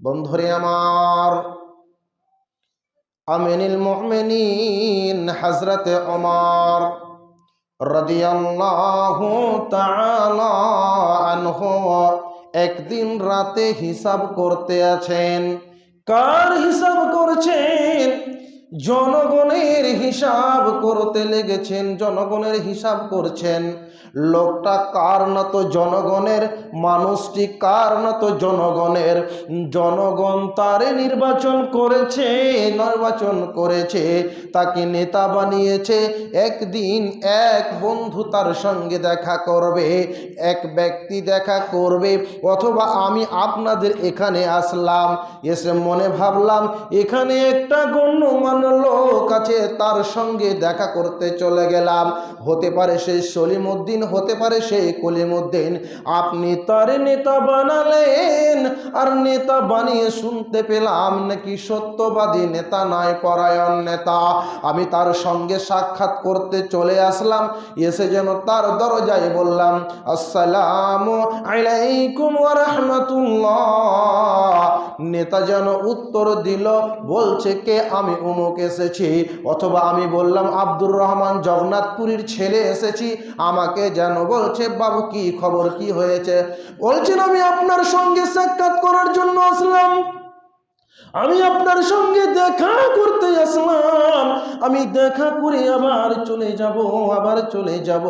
বন্ধুরে আমার, আমিনুল মুমিনিন হযরতে ওমর রাদিয়াল্লাহু তাআলা আনহু একদিন রাতে হিসাব করতে আছেন। কার হিসাব করছেন? জনগণের হিসাব করতে লেগেছেন। জনগণের হিসাব করছেন। লোকটা কার না তো জনগণের, মানুষটি কার না তো জনগণের। জনগণ তারে নির্বাচন করেছে, তাকে নেতা বানিয়েছে। একদিন এক বন্ধু তার সঙ্গে দেখা করবে, এক ব্যক্তি দেখা করবে, অথবা আমি আপনাদের এখানে আসলাম, এসে মনে ভাবলাম এখানে একটা গণ্যমান্য লোক আছে, তার সঙ্গে দেখা করতে চলে গেলাম। হতে পারে সেই সলিমউদ্দিন, হতে পারে সেই কলিমউদ্দিন। আপনি তার নেতা বানালেন, আর নেতা বানিয়ে শুনতে পেলাম নাকি সত্যবাদী নেতা নয়, পরায়ণ নেতা। আমি তার সঙ্গে সাক্ষাৎ করতে চলে আসলাম। এসে যেন তার দরজায় বললাম, আসসালামু আলাইকুম ওয়া রাহমাতুল্লাহ। নেতা যেন উত্তর দিল, বলছে কে? আমি অমুক এসেছি। অথবা আমি বললাম আব্দুর রহমান জগন্নাথপুরীর ছেলে এসেছি। আমাকে যেন বলছে, বাবু কি খবর, কি হয়েছে? বলছেন আমি আপনার সঙ্গে সাক্ষাৎ করার জন্য আসলাম, আমি আপনার সঙ্গে দেখা করতে আসলাম। আমি দেখা করে আবার চলে যাব।